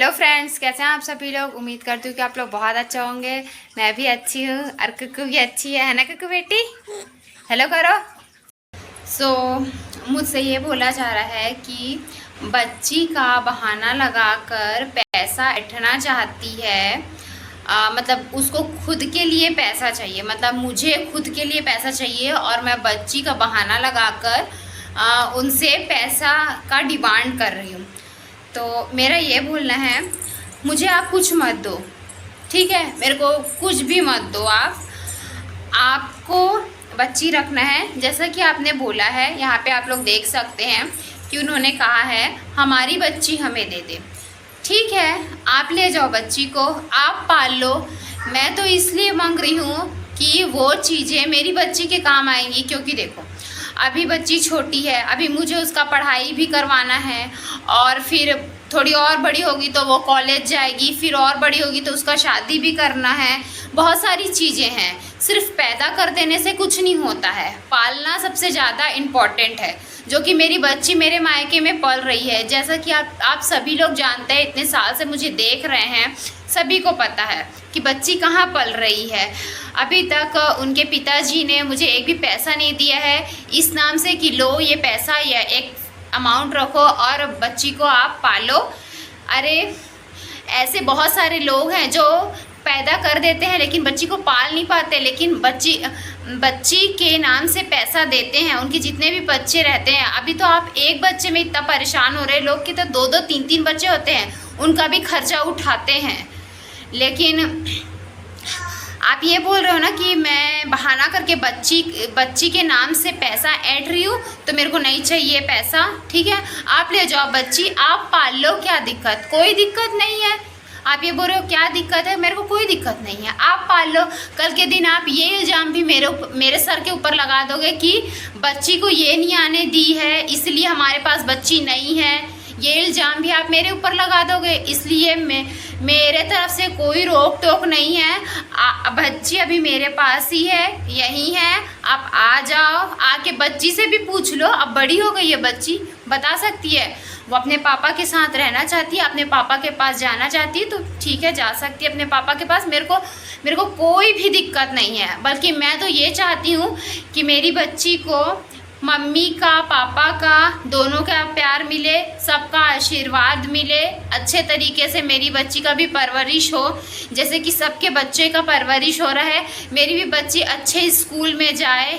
Hello friends, कैसे हैं आप सभी लोग। उम्मीद करती हूँ कि आप लोग बहुत अच्छे होंगे। मैं भी अच्छी हूँ और कुकू भी अच्छी है ना कुकू बेटी। हेलो करो। मुझसे ये बोला जा रहा है कि बच्ची का बहाना लगाकर पैसा ऐंठना चाहती है। मतलब उसको खुद के लिए पैसा चाहिए, मतलब मुझे खुद के लिए पैसा चाहिए और मैं बच्ची का बहाना लगाकर उनसे पैसा का डिमांड कर रही हूँ। तो मेरा ये बोलना है, मुझे आप कुछ मत दो, ठीक है, मेरे को कुछ भी मत दो। आपको बच्ची रखना है, जैसा कि आपने बोला है। यहाँ पे आप लोग देख सकते हैं कि उन्होंने कहा है हमारी बच्ची हमें दे दे। ठीक है, आप ले जाओ बच्ची को, आप पाल लो। मैं तो इसलिए मांग रही हूँ कि वो चीज़ें मेरी बच्ची के काम आएंगी, क्योंकि देखो अभी बच्ची छोटी है, अभी मुझे उसका पढ़ाई भी करवाना है और फिर थोड़ी और बड़ी होगी तो वो कॉलेज जाएगी, फिर और बड़ी होगी तो उसका शादी भी करना है। बहुत सारी चीज़ें हैं, सिर्फ पैदा कर देने से कुछ नहीं होता है, पालना सबसे ज़्यादा इम्पॉर्टेंट है, जो कि मेरी बच्ची मेरे मायके में पल रही है। जैसा कि आप सभी लोग जानते हैं, इतने साल से मुझे देख रहे हैं, सभी को पता है कि बच्ची कहाँ पल रही है। अभी तक उनके पिताजी ने मुझे एक भी पैसा नहीं दिया है इस नाम से कि लो ये पैसा या एक अमाउंट रखो और बच्ची को आप पालो। अरे ऐसे बहुत सारे लोग हैं जो पैदा कर देते हैं लेकिन बच्ची को पाल नहीं पाते, लेकिन बच्ची के नाम से पैसा देते हैं। उनके जितने भी बच्चे रहते हैं, अभी तो आप एक बच्चे में इतना परेशान हो रहे हैं, लोग के तो दो दो तीन तीन बच्चे होते हैं, उनका भी खर्चा उठाते हैं। लेकिन आप ये बोल रहे हो ना कि मैं बहाना करके बच्ची के नाम से पैसा ऐंठ रही हूँ, तो मेरे को नहीं चाहिए पैसा। ठीक है, आप ले जाओ बच्ची, आप पाल लो, क्या दिक्कत, कोई दिक्कत नहीं है। आप ये बोल रहे हो क्या दिक्कत है, मेरे को कोई दिक्कत नहीं है, आप पाल लो। कल के दिन आप ये इल्ज़ाम भी मेरे सर के ऊपर लगा दोगे कि बच्ची को ये नहीं आने दी है इसलिए हमारे पास बच्ची नहीं है, ये इल्ज़ाम भी आप मेरे ऊपर लगा दोगे। इसलिए मेरे तरफ से कोई रोक टोक नहीं है। बच्ची अभी मेरे पास ही है, यही है, आप आ जाओ, आके बच्ची से भी पूछ लो। अब बड़ी हो गई है बच्ची, बता सकती है, वो अपने पापा के साथ रहना चाहती है, अपने पापा के पास जाना चाहती है, तो ठीक है, जा सकती है अपने पापा के पास। मेरे को कोई भी दिक्कत नहीं है, बल्कि मैं तो ये चाहती हूँ कि मेरी बच्ची को मम्मी का, पापा का, दोनों का प्यार मिले, सबका आशीर्वाद मिले, अच्छे तरीके से मेरी बच्ची का भी परवरिश हो, जैसे कि सबके बच्चे का परवरिश हो रहा है। मेरी भी बच्ची अच्छे स्कूल में जाए,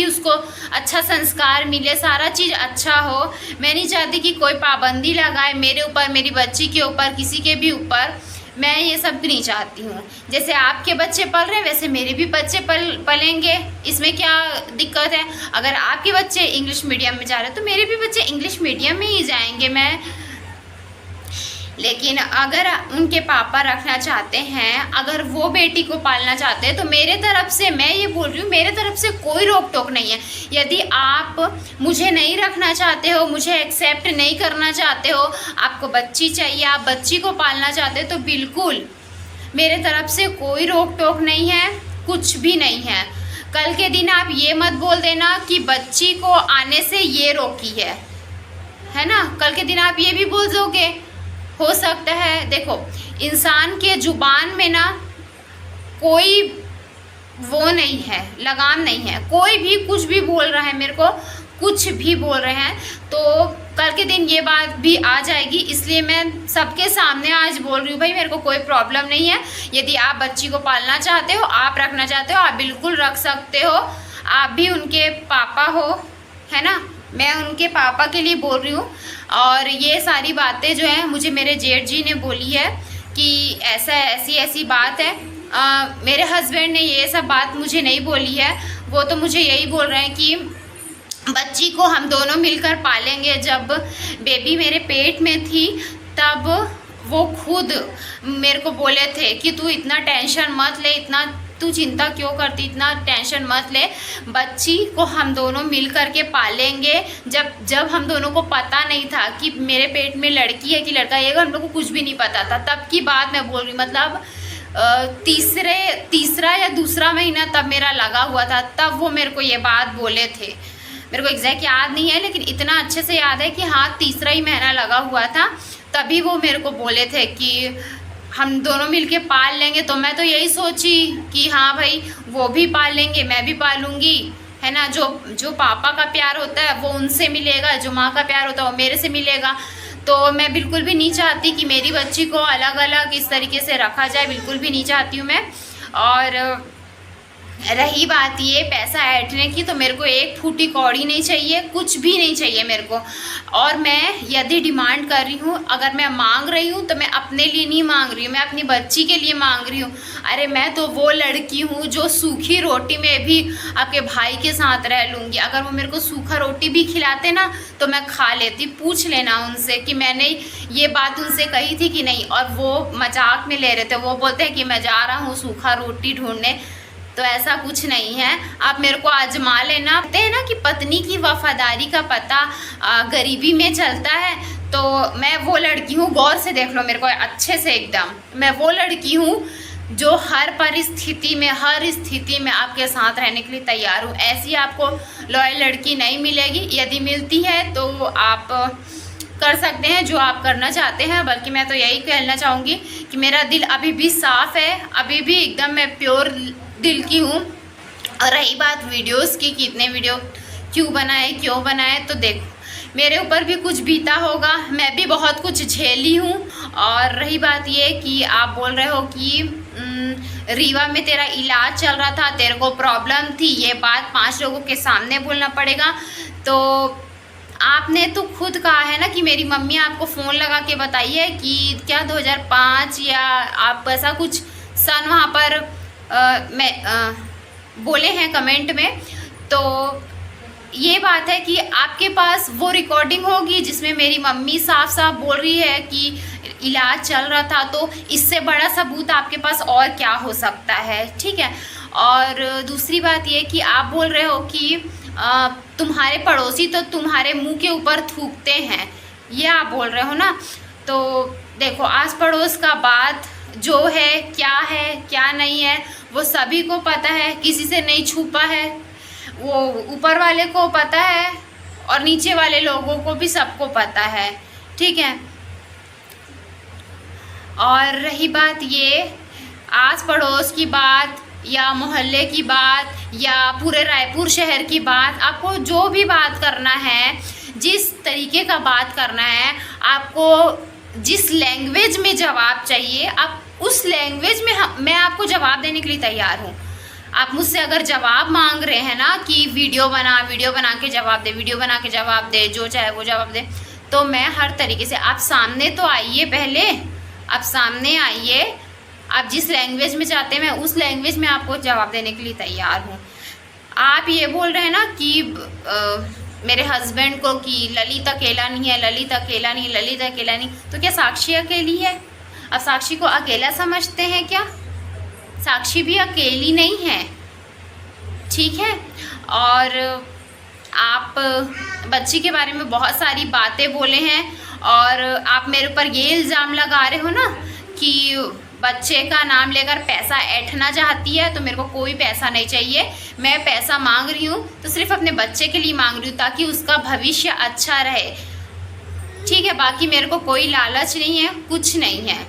उसको अच्छा संस्कार मिले, सारा चीज़ अच्छा हो। मैं नहीं चाहती कि कोई पाबंदी लगाए मेरे ऊपर, मेरी बच्ची के ऊपर, किसी के भी ऊपर। मैं ये सब नहीं चाहती हूँ। जैसे आपके बच्चे पल रहे हैं वैसे मेरे भी बच्चे पलेंगे, इसमें क्या दिक्कत है। अगर आपके बच्चे इंग्लिश मीडियम में जा रहे हैं तो मेरे भी बच्चे इंग्लिश मीडियम में ही जाएंगे। लेकिन अगर उनके पापा रखना चाहते हैं, अगर वो बेटी को पालना चाहते हैं, तो मेरे तरफ से, मैं ये बोल रही हूँ, मेरे तरफ से कोई रोक टोक नहीं है। यदि आप मुझे नहीं रखना चाहते हो, मुझे एक्सेप्ट नहीं करना चाहते हो, आपको बच्ची चाहिए, आप बच्ची को पालना चाहते हो, तो बिल्कुल मेरे तरफ से कोई रोक टोक नहीं है, कुछ भी नहीं है। कल के दिन आप ये मत बोल देना कि बच्ची को आने से ये रोकी है ना। कल के दिन आप ये भी बोल दोगे, हो सकता है। देखो, इंसान के जुबान में ना कोई वो नहीं है, लगाम नहीं है, कोई भी कुछ भी बोल रहा है, मेरे को कुछ भी बोल रहे हैं, तो कल के दिन ये बात भी आ जाएगी। इसलिए मैं सबके सामने आज बोल रही हूँ, भाई मेरे को कोई प्रॉब्लम नहीं है। यदि आप बच्ची को पालना चाहते हो, आप रखना चाहते हो, आप बिल्कुल रख सकते हो। आप भी उनके पापा हो, है ना, मैं उनके पापा के लिए बोल रही हूँ। और ये सारी बातें जो हैं मुझे मेरे जेठ जी ने बोली है कि ऐसी बात है। मेरे हस्बैंड ने ये सब बात मुझे नहीं बोली है, वो तो मुझे यही बोल रहे हैं कि बच्ची को हम दोनों मिलकर पालेंगे। जब बेबी मेरे पेट में थी तब वो खुद मेरे को बोले थे कि तू इतना टेंशन मत ले, इतना तू चिंता क्यों करती, इतना टेंशन मत ले, बच्ची को हम दोनों मिल कर के पालेंगे। जब हम दोनों को पता नहीं था कि मेरे पेट में लड़की है कि लड़का है, हम लोग को कुछ भी नहीं पता था, तब की बात मैं बोल रही, मतलब तीसरा या दूसरा महीना तब मेरा लगा हुआ था, तब वो मेरे को ये बात बोले थे। मेरे को एग्जैक्ट याद नहीं है, लेकिन इतना अच्छे से याद है कि हाँ 3रा ही महीना लगा हुआ था, तभी वो मेरे को बोले थे कि हम दोनों मिलके पाल लेंगे। तो मैं तो यही सोची कि हाँ भाई वो भी पाल लेंगे, मैं भी पालूंगी, है ना। जो पापा का प्यार होता है वो उनसे मिलेगा, जो माँ का प्यार होता है वो मेरे से मिलेगा। तो मैं बिल्कुल भी नहीं चाहती कि मेरी बच्ची को अलग अलग इस तरीके से रखा जाए, बिल्कुल भी नहीं चाहती हूँ मैं। और रही बात ये पैसा ऐंठने की, तो मेरे को एक फूटी कौड़ी नहीं चाहिए, कुछ भी नहीं चाहिए मेरे को। और मैं यदि डिमांड कर रही हूँ, अगर मैं मांग रही हूँ तो मैं अपने लिए नहीं मांग रही हूँ, मैं अपनी बच्ची के लिए मांग रही हूँ। अरे मैं तो वो लड़की हूँ जो सूखी रोटी में भी आपके भाई के साथ रह लूँगी। अगर वो मेरे को सूखा रोटी भी खिलाते ना तो मैं खा लेती। पूछ लेना उनसे कि मैंने ये बात उनसे कही थी कि नहीं। और वो मजाक में ले रहे थे, वो बोलते हैं कि मैं जा रहा हूँ सूखा रोटी ढूंढने, तो ऐसा कुछ नहीं है। आप मेरे को आजमा लेना। कहते हैं ना कि पत्नी की वफादारी का पता गरीबी में चलता है, तो मैं वो लड़की हूँ, गौर से देख लो मेरे को अच्छे से एकदम, मैं वो लड़की हूँ जो हर परिस्थिति में, हर स्थिति में आपके साथ रहने के लिए तैयार हूँ। ऐसी आपको लॉयल लड़की नहीं मिलेगी। यदि मिलती है तो आप कर सकते हैं जो आप करना चाहते हैं, बल्कि मैं तो यही कहना चाहूँगी कि मेरा दिल अभी भी साफ़ है, अभी भी एकदम मैं प्योर दिल की हूँ। और रही बात वीडियोस की, कितने वीडियो क्यों बनाए, तो देखो मेरे ऊपर भी कुछ बीता होगा, मैं भी बहुत कुछ झेली हूँ। और रही बात ये कि आप बोल रहे हो कि रीवा में तेरा इलाज चल रहा था, तेरे को प्रॉब्लम थी, ये बात 5 लोगों के सामने बोलना पड़ेगा। तो आपने तो खुद कहा है ना कि मेरी मम्मी आपको फ़ोन लगा के बताई है कि क्या 2005 या आप ऐसा कुछ सन वहाँ पर बोले हैं कमेंट में। तो ये बात है कि आपके पास वो रिकॉर्डिंग होगी जिसमें मेरी मम्मी साफ साफ बोल रही है कि इलाज चल रहा था, तो इससे बड़ा सबूत आपके पास और क्या हो सकता है, ठीक है। और दूसरी बात ये कि आप बोल रहे हो कि तुम्हारे पड़ोसी तो तुम्हारे मुंह के ऊपर थूकते हैं, ये आप बोल रहे हो ना। तो देखो आस पड़ोस का बात जो है क्या नहीं है वो सभी को पता है, किसी से नहीं छुपा है, वो ऊपर वाले को पता है और नीचे वाले लोगों को भी सबको पता है, ठीक है। और रही बात ये आस पड़ोस की बात या मोहल्ले की बात या पूरे रायपुर शहर की बात, आपको जो भी बात करना है, जिस तरीके का बात करना है, आपको जिस लैंग्वेज में जवाब चाहिए, आप उस लैंग्वेज में मैं आपको जवाब देने के लिए तैयार हूँ। आप मुझसे अगर जवाब मांग रहे हैं ना कि वीडियो बना के जवाब दे, वीडियो बना के जवाब दे, जो चाहे वो जवाब दे, तो मैं हर तरीके से, आप सामने तो आइए, पहले आप सामने आइए, आप जिस लैंग्वेज में चाहते हैं मैं उस लैंग्वेज में आपको जवाब देने के लिए तैयार हूँ। आप ये बोल रहे हैं ना कि मेरे हस्बैंड को कि ललित अकेला नहीं है, ललित अकेला नहीं, तो क्या साक्षी अकेली है? अब साक्षी को अकेला समझते हैं क्या? साक्षी भी अकेली नहीं है, ठीक है। और आप बच्ची के बारे में बहुत सारी बातें बोले हैं और आप मेरे ऊपर ये इल्ज़ाम लगा रहे हो ना कि बच्चे का नाम लेकर पैसा ऐंठना चाहती है, तो मेरे को कोई पैसा नहीं चाहिए। मैं पैसा मांग रही हूँ तो सिर्फ अपने बच्चे के लिए मांग रही हूँ ताकि उसका भविष्य अच्छा रहे, ठीक है। बाकी मेरे को कोई लालच नहीं है, कुछ नहीं है।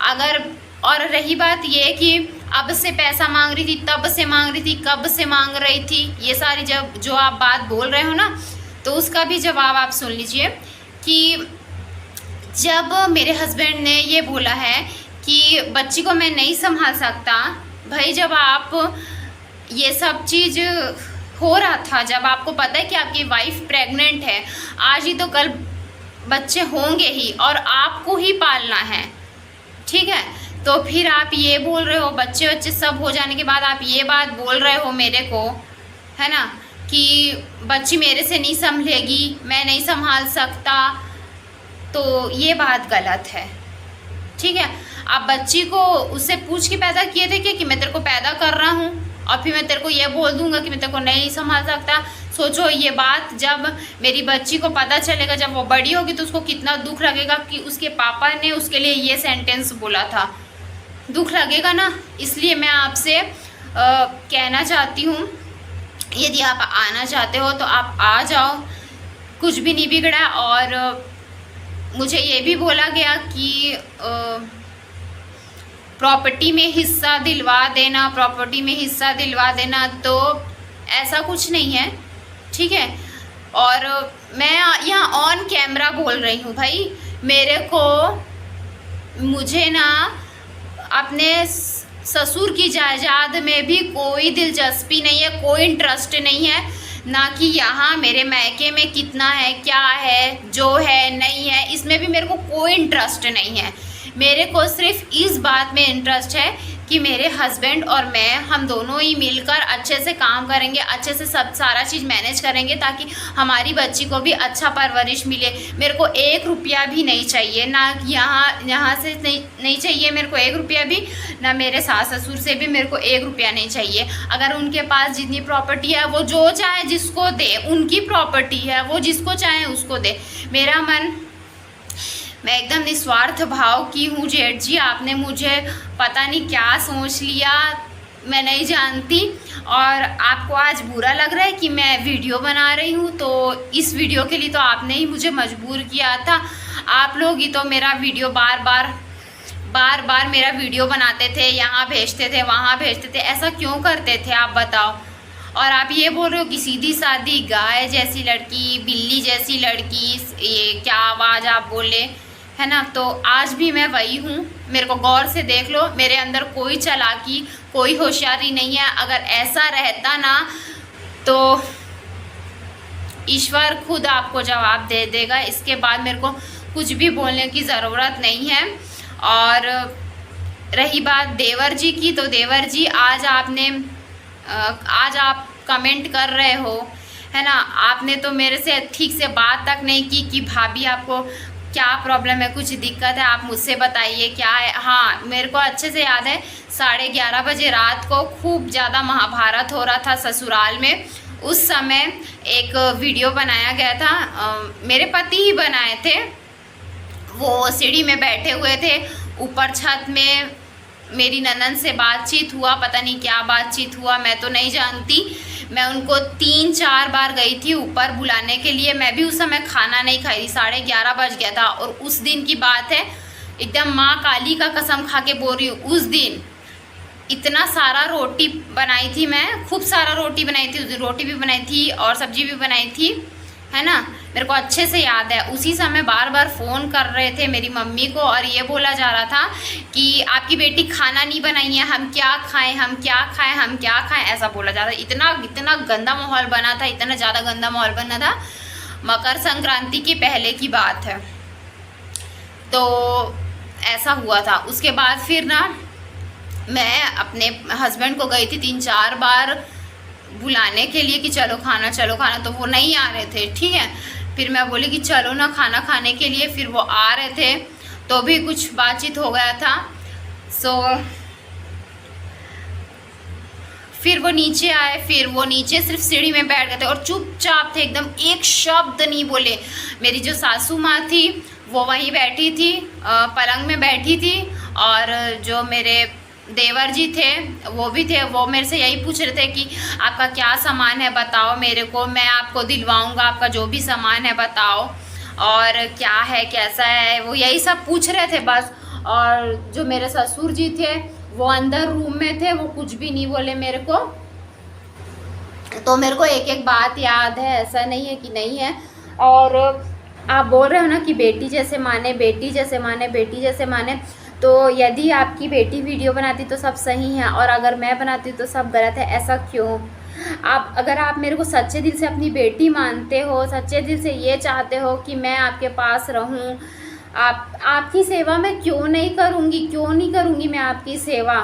अगर और रही बात ये कि अब से पैसा मांग रही थी, तब से मांग रही थी, कब से मांग रही थी, ये सारी जो आप बात बोल रहे हो ना, तो उसका भी जवाब आप सुन लीजिए कि जब मेरे हस्बैंड ने ये बोला है कि बच्ची को मैं नहीं संभाल सकता, भाई जब आप ये सब चीज़ हो रहा था, जब आपको पता है कि आपकी वाइफ प्रेग्नेंट है, आज ही तो कल बच्चे होंगे ही और आपको ही पालना है, ठीक है। तो फिर आप ये बोल रहे हो, बच्चे सब हो जाने के बाद आप ये बात बोल रहे हो मेरे को, है ना, कि बच्ची मेरे से नहीं संभलेगी, मैं नहीं संभाल सकता, तो ये बात गलत है, ठीक है। आप बच्ची को उससे पूछ के पैदा किए थे कि मैं तेरे को पैदा कर रहा हूँ और फिर मैं तेरे को ये बोल दूँगा कि मैं तेरे को नहीं संभाल सकता। सोचो ये बात जब मेरी बच्ची को पता चलेगा, जब वो बड़ी होगी, तो उसको कितना दुख लगेगा कि उसके पापा ने उसके लिए ये सेंटेंस बोला था। दुख लगेगा ना। इसलिए मैं आपसे कहना चाहती हूँ यदि आप आना चाहते हो तो आप आ जाओ, कुछ भी नहीं बिगड़ा। और मुझे ये भी बोला गया कि प्रॉपर्टी में हिस्सा दिलवा देना, प्रॉपर्टी में हिस्सा दिलवा देना, तो ऐसा कुछ नहीं है, ठीक है। और मैं यहाँ ऑन कैमरा बोल रही हूँ भाई, मुझे ना अपने ससुर की जायदाद में भी कोई दिलचस्पी नहीं है, कोई इंटरेस्ट नहीं है, ना कि यहाँ मेरे मायके में कितना है, क्या है, जो है नहीं है, इसमें भी मेरे को कोई इंटरेस्ट नहीं है। मेरे को सिर्फ इस बात में इंटरेस्ट है कि मेरे हस्बैंड और मैं, हम दोनों ही मिलकर अच्छे से काम करेंगे, अच्छे से सब सारा चीज़ मैनेज करेंगे, ताकि हमारी बच्ची को भी अच्छा परवरिश मिले। मेरे को 1 रुपया भी नहीं चाहिए, ना यहाँ से नहीं चाहिए मेरे को 1 रुपया भी, ना मेरे सास ससुर से भी मेरे को 1 रुपया नहीं चाहिए। अगर उनके पास जितनी प्रॉपर्टी है वो जो चाहे जिसको दे, उनकी प्रॉपर्टी है, वो जिसको चाहे उसको दे। मेरा मन, मैं एकदम निस्वार्थ भाव की हूँ जेठ जी। आपने मुझे पता नहीं क्या सोच लिया, मैं नहीं जानती। और आपको आज बुरा लग रहा है कि मैं वीडियो बना रही हूँ, तो इस वीडियो के लिए तो आपने ही मुझे मजबूर किया था। आप लोग ही तो मेरा वीडियो बार बार मेरा वीडियो बनाते थे, यहाँ भेजते थे, वहाँ भेजते थे, ऐसा क्यों करते थे आप बताओ। और आप ये बोल रहे हो कि सीधी सादी गाय जैसी लड़की, बिल्ली जैसी लड़की, ये क्या आवाज़ आप बोले, है ना। तो आज भी मैं वही हूँ, मेरे को गौर से देख लो, मेरे अंदर कोई चालाकी, कोई होशियारी नहीं है। अगर ऐसा रहता ना तो ईश्वर खुद आपको जवाब दे देगा। इसके बाद मेरे को कुछ भी बोलने की ज़रूरत नहीं है। और रही बात देवर जी की, तो देवर जी आज आज आप कमेंट कर रहे हो, है ना। आपने तो मेरे से ठीक से बात तक नहीं की कि भाभी आपको क्या प्रॉब्लम है, कुछ दिक्कत है, आप मुझसे बताइए क्या है। हाँ, मेरे को अच्छे से याद है 11:30 बजे रात को खूब ज़्यादा महाभारत हो रहा था ससुराल में। उस समय एक वीडियो बनाया गया था, मेरे पति ही बनाए थे। वो सीढ़ी में बैठे हुए थे, ऊपर छत में मेरी ननद से बातचीत हुआ, पता नहीं क्या बातचीत हुआ, मैं तो नहीं जानती। मैं उनको 3-4 बार गई थी ऊपर बुलाने के लिए। मैं भी उस समय खाना नहीं खाई थी, 11:30 बज गया था। और उस दिन की बात है, एकदम माँ काली का कसम खा के बोल रही हूँ, उस दिन इतना सारा रोटी बनाई थी मैं, खूब सारा रोटी बनाई थी। उस दिन रोटी भी बनाई थी और सब्जी भी बनाई थी, है ना। मेरे को अच्छे से याद है। उसी समय बार बार फ़ोन कर रहे थे मेरी मम्मी को, और ये बोला जा रहा था कि आपकी बेटी खाना नहीं बनाई है, हम क्या खाएं, हम क्या खाएं, हम क्या खाएं, ऐसा बोला जा रहा था। इतना गंदा माहौल बना था, इतना ज़्यादा गंदा माहौल बना था। मकर संक्रांति के पहले की बात है, तो ऐसा हुआ था। उसके बाद फिर ना मैं अपने हस्बैंड को गई थी 3-4 बार बुलाने के लिए कि चलो खाना, चलो खाना, तो वो नहीं आ रहे थे, ठीक है। फिर मैं बोली कि चलो ना खाना खाने के लिए, फिर वो आ रहे थे, तो भी कुछ बातचीत हो गया था। फिर वो नीचे आए, फिर वो नीचे सिर्फ सीढ़ी में बैठ गए थे और चुपचाप थे एकदम, एक शब्द नहीं बोले। मेरी जो सासू माँ थी वो वहीं बैठी थी, पलंग में बैठी थी, और जो मेरे देवर जी थे वो भी थे। वो मेरे से यही पूछ रहे थे कि आपका क्या सामान है बताओ मेरे को, मैं आपको दिलवाऊंगा, आपका जो भी सामान है बताओ, और क्या है कैसा है, वो यही सब पूछ रहे थे बस। और जो मेरे ससुर जी थे वो अंदर रूम में थे, वो कुछ भी नहीं बोले मेरे को। तो मेरे को एक एक बात याद है, ऐसा नहीं है कि नहीं है। और आप बोल रहे हो ना कि बेटी जैसे माने, बेटी जैसे माने, बेटी जैसे माने, तो यदि आपकी बेटी वीडियो बनाती तो सब सही है, और अगर मैं बनाती तो सब गलत है, ऐसा क्यों? अगर आप मेरे को सच्चे दिल से अपनी बेटी मानते हो, सच्चे दिल से ये चाहते हो कि मैं आपके पास रहूं, आपकी सेवा मैं क्यों नहीं करूंगी, क्यों नहीं करूंगी मैं आपकी सेवा।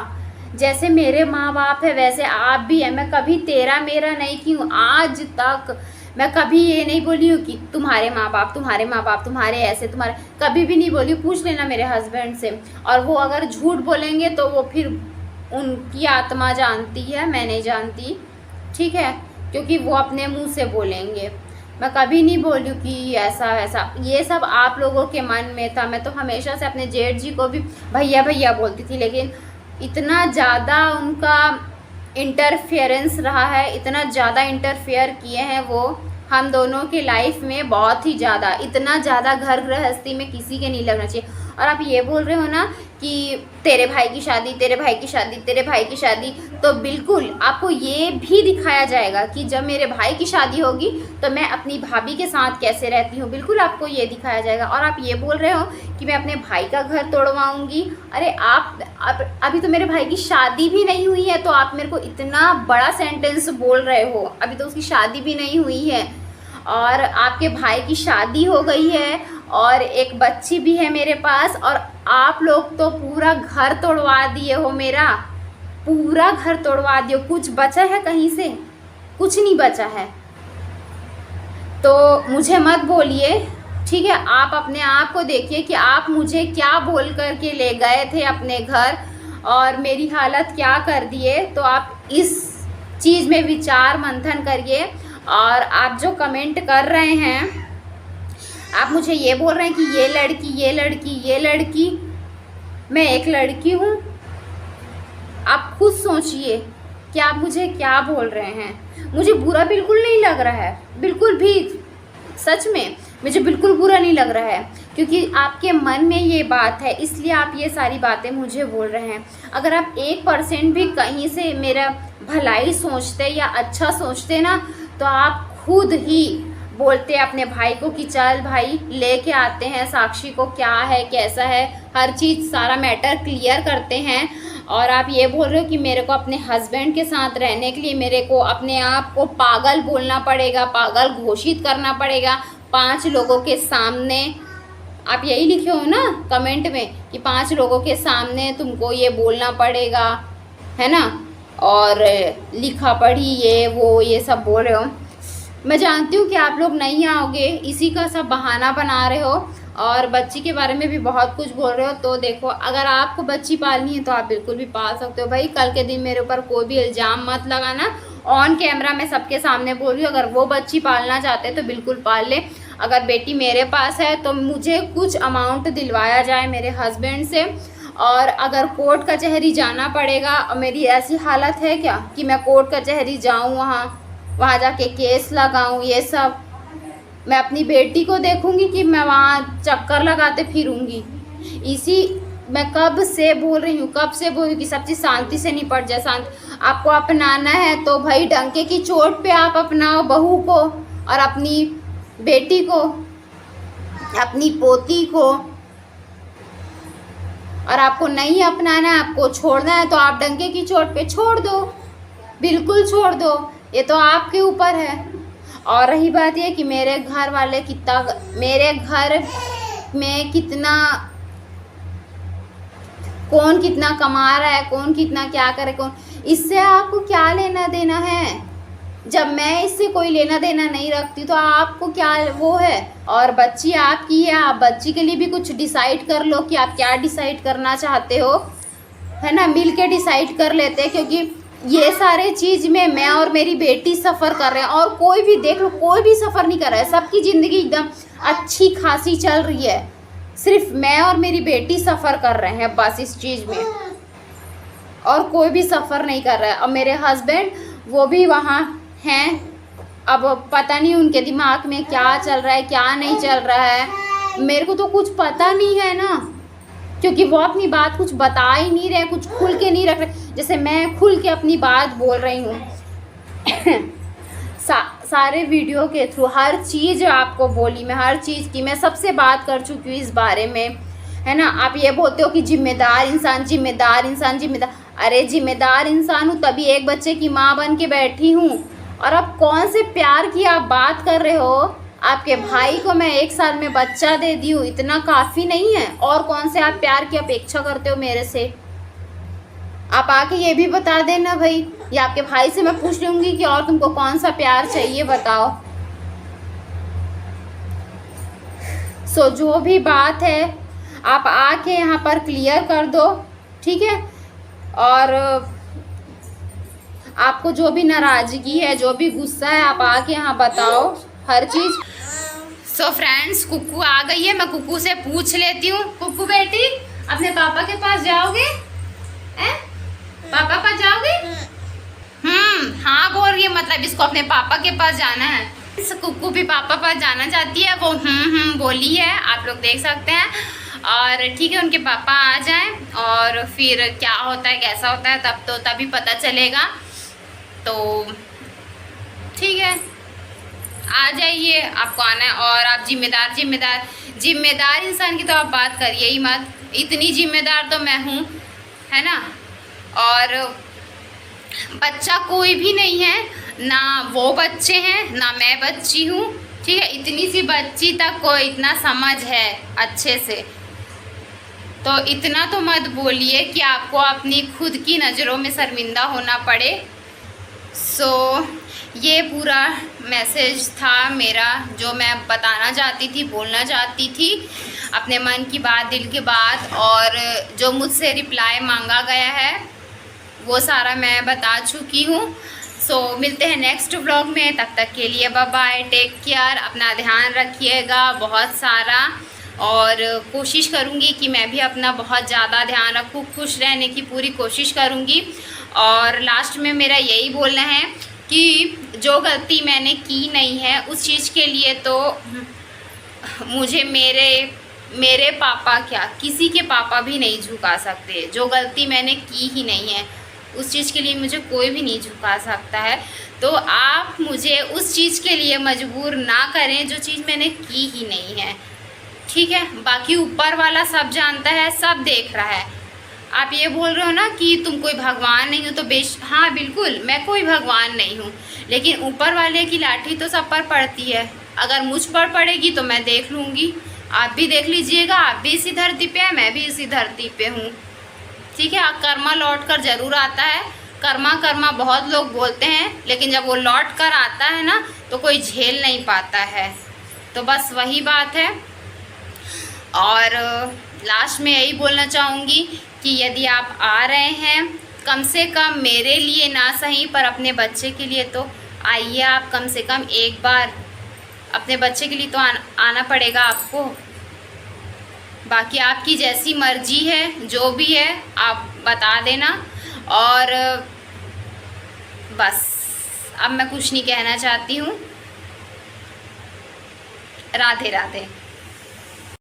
जैसे मेरे माँ बाप है वैसे आप भी हैं। मैं कभी तेरा मेरा नहीं की हूँ, आज तक मैं कभी ये नहीं बोली हूँ कि तुम्हारे माँ बाप, तुम्हारे माँ बाप, तुम्हारे ऐसे, तुम्हारे, कभी भी नहीं बोली। पूछ लेना मेरे हस्बैंड से। और वो अगर झूठ बोलेंगे तो वो फिर उनकी आत्मा जानती है, मैं नहीं जानती, ठीक है, क्योंकि वो अपने मुंह से बोलेंगे। मैं कभी नहीं बोली कि ऐसा वैसा, ये सब आप लोगों के मन में था। मैं तो हमेशा से अपने जेठ जी को भी भैया भैया बोलती थी, लेकिन इतना ज़्यादा उनका इंटरफेरेंस रहा है, इतना ज़्यादा इंटरफेयर किए हैं वो हम दोनों के लाइफ में, बहुत ही ज़्यादा, इतना ज़्यादा घर गृहस्थी में किसी के नहीं लगना चाहिए। और आप ये बोल रहे हो ना कि तेरे भाई की शादी, तेरे भाई की शादी, तेरे भाई की शादी, तो बिल्कुल आपको ये भी दिखाया जाएगा कि जब मेरे भाई की शादी होगी तो मैं अपनी भाभी के साथ कैसे रहती हूँ, बिल्कुल आपको ये दिखाया जाएगा। और आप ये बोल रहे हो कि मैं अपने भाई का घर तोड़वाऊँगी, अरे आप अभी तो मेरे भाई की शादी भी नहीं हुई है, तो आप मेरे को इतना बड़ा सेंटेंस बोल रहे हो, अभी तो उसकी शादी भी नहीं हुई है और आपके भाई की शादी हो गई है और एक बच्ची भी है मेरे पास, और आप लोग तो पूरा घर तोड़वा दिए हो, मेरा पूरा घर तोड़वा दिए हो। कुछ बचा है कहीं से? कुछ नहीं बचा है। तो मुझे मत बोलिए, ठीक है? आप अपने आप को देखिए कि आप मुझे क्या बोल कर के ले गए थे अपने घर और मेरी हालत क्या कर दिए। तो आप इस चीज़ में विचार मंथन करिए। और आप जो कमेंट कर रहे हैं, आप मुझे ये बोल रहे हैं कि ये लड़की, ये लड़की, ये लड़की, मैं एक लड़की हूँ। आप खुद सोचिए कि आप मुझे क्या बोल रहे हैं। मुझे बुरा बिल्कुल नहीं लग रहा है, बिल्कुल भी, सच में मुझे बिल्कुल बुरा नहीं लग रहा है, क्योंकि आपके मन में ये बात है इसलिए आप ये सारी बातें मुझे बोल रहे हैं। अगर आप 1% भी कहीं से मेरा भलाई सोचते या अच्छा सोचते ना, तो आप खुद ही बोलते अपने भाई को कि चल भाई लेके आते हैं साक्षी को, क्या है कैसा है, हर चीज़ सारा मैटर क्लियर करते हैं। और आप ये बोल रहे हो कि मेरे को अपने हस्बैंड के साथ रहने के लिए मेरे को अपने आप को पागल बोलना पड़ेगा, पागल घोषित करना पड़ेगा 5 लोगों के सामने। आप यही लिखे हो ना कमेंट में कि 5 लोगों के सामने तुमको ये बोलना पड़ेगा, है ना? और लिखा पढ़ी ये वो ये सब बोल रहे हो। मैं जानती हूँ कि आप लोग नहीं आओगे, इसी का सब बहाना बना रहे हो और बच्ची के बारे में भी बहुत कुछ बोल रहे हो। तो देखो, अगर आपको बच्ची पालनी है तो आप बिल्कुल भी पाल सकते हो भाई। कल के दिन मेरे ऊपर कोई भी इल्ज़ाम मत लगाना, ऑन कैमरा मैं सबके सामने बोल रही हूँ। अगर वो बच्ची पालना चाहते हैं तो बिल्कुल पाल ले। अगर बेटी मेरे पास है तो मुझे कुछ अमाउंट दिलवाया जाए मेरे हस्बैंड से, और अगर कोर्ट कचहरी जाना पड़ेगा, और मेरी ऐसी हालत है क्या कि मैं कोर्ट कचहरी जाऊँ, वहाँ जाके केस लगाऊँ, ये सब मैं अपनी बेटी को देखूँगी कि मैं वहाँ चक्कर लगाते फिरूँगी? इसी मैं कब से बोल रही हूँ, कब से बोल रही हूँ कि सब चीज़ शांति से निपट जाए। आपको अपनाना है तो भाई डंके की चोट पे आप अपनाओ बहू को और अपनी बेटी को, अपनी पोती को। और आपको नहीं अपनाना है, आपको छोड़ना है, तो आप डंके की चोट पे छोड़ दो, बिल्कुल छोड़ दो, ये तो आपके ऊपर है। और रही बात ये कि मेरे घर वाले कितना, मेरे घर में कितना, कौन कितना कमा रहा है, कौन कितना क्या करे, कौन, इससे आपको क्या लेना देना है? जब मैं इससे कोई लेना देना नहीं रखती तो आपको क्या वो है? और बच्ची आपकी है, आप बच्ची के लिए भी कुछ डिसाइड कर लो कि आप क्या डिसाइड करना चाहते हो, है ना? मिल के डिसाइड कर लेते हैं, क्योंकि ये सारे चीज़ में मैं और मेरी बेटी सफ़र कर रहे हैं और कोई भी देख लो, कोई भी सफ़र नहीं कर रहा है। सबकी ज़िंदगी एकदम अच्छी खासी चल रही है, सिर्फ मैं और मेरी बेटी सफ़र कर रहे हैं बस इस चीज़ में, और कोई भी सफ़र नहीं कर रहा है। और मेरे हस्बैंड वो भी वहाँ हैं, अब पता नहीं उनके दिमाग में क्या चल रहा है क्या नहीं चल रहा है, मेरे को तो कुछ पता नहीं है ना, क्योंकि वो अपनी बात कुछ बता ही नहीं रहे, कुछ खुल के नहीं रख रहे, जैसे मैं खुल के अपनी बात बोल रही हूँ। सारे वीडियो के थ्रू हर चीज़ आपको बोली, मैं हर चीज़ की, मैं सबसे बात कर चुकी हूँ इस बारे में, है ना? आप ये बोलते हो कि जिम्मेदार इंसान, जिम्मेदार इंसान, जिम्मेदार, अरे जिम्मेदार इंसान हूँ तभी एक बच्चे की माँ बन के बैठी हूँ। और अब कौन से प्यार की आप बात कर रहे हो? आपके भाई को मैं 1 साल में बच्चा दे दी हूँ, इतना काफ़ी नहीं है? और कौन से आप प्यार की अपेक्षा करते हो मेरे से? आप आके ये भी बता देना भाई, या आपके भाई से मैं पूछ लूँगी कि और तुमको कौन सा प्यार चाहिए बताओ। सो जो भी बात है आप आके यहाँ पर क्लियर कर दो, ठीक है? और आपको जो भी नाराज़गी है, जो भी गुस्सा है, आप आके यहाँ बताओ हर चीज़। सो फ्रेंड्स, कुक्कू आ गई है, मैं कुक्कू से पूछ लेती हूँ। कुक्कू बेटी, अपने पापा के पास जाओगे? पापा पास जाओगे? हाँ बोल रही है, मतलब इसको अपने पापा के पास जाना है। इस कुक्कू भी पापा पास जाना चाहती है, वो बोली है, आप लोग देख सकते हैं। और ठीक है, उनके पापा आ जाएं और फिर क्या होता है कैसा होता है तभी पता चलेगा। तो ठीक है, आ जाइए, आपको आना है। और आप जिम्मेदार इंसान की तो आप बात करिए ही मत, इतनी जिम्मेदार तो मैं हूँ, है ना। और बच्चा कोई भी नहीं है, ना वो बच्चे हैं ना मैं बच्ची हूँ, ठीक है। इतनी सी बच्ची तक को इतना समझ है अच्छे से, तो इतना तो मत बोलिए कि आपको अपनी खुद की नज़रों में शर्मिंदा होना पड़े। ये पूरा मैसेज था मेरा, जो मैं बताना चाहती थी, बोलना चाहती थी, अपने मन की बात, दिल की बात। और जो मुझसे रिप्लाई मांगा गया है वो सारा मैं बता चुकी हूँ। मिलते हैं नेक्स्ट व्लॉग में, तब तक के लिए बाय बाय, टेक केयर, अपना ध्यान रखिएगा बहुत सारा। और कोशिश करूँगी कि मैं भी अपना बहुत ज़्यादा ध्यान रखूँ, खुश रहने की पूरी कोशिश करूँगी। और लास्ट में मेरा यही बोलना है कि जो गलती मैंने की नहीं है उस चीज़ के लिए तो मुझे मेरे पापा क्या, किसी के पापा भी नहीं झुका सकते। जो गलती मैंने की ही नहीं है उस चीज़ के लिए मुझे कोई भी नहीं झुका सकता है। तो आप मुझे उस चीज़ के लिए मजबूर ना करें जो चीज़ मैंने की ही नहीं है, ठीक है। बाकी ऊपर वाला सब जानता है, सब देख रहा है। आप ये बोल रहे हो ना कि तुम कोई भगवान नहीं हो, तो हाँ बिल्कुल, मैं कोई भगवान नहीं हूँ, लेकिन ऊपर वाले की लाठी तो सब पर पड़ती है। अगर मुझ पर पड़ेगी तो मैं देख लूँगी, आप भी देख लीजिएगा। आप भी इसी धरती पे है, मैं भी इसी धरती पे हूँ, ठीक है। कर्मा लौट कर ज़रूर आता है। कर्मा बहुत लोग बोलते हैं, लेकिन जब वो लौट कर आता है ना तो कोई झेल नहीं पाता है। तो बस वही बात है। और लास्ट में यही बोलना चाहूँगी कि यदि आप आ रहे हैं, कम से कम मेरे लिए ना सही पर अपने बच्चे के लिए तो आइए। आप कम से कम एक बार अपने बच्चे के लिए तो आना पड़ेगा आपको। बाकी आपकी जैसी मर्जी है, जो भी है आप बता देना। और बस अब मैं कुछ नहीं कहना चाहती हूँ। राधे राधे।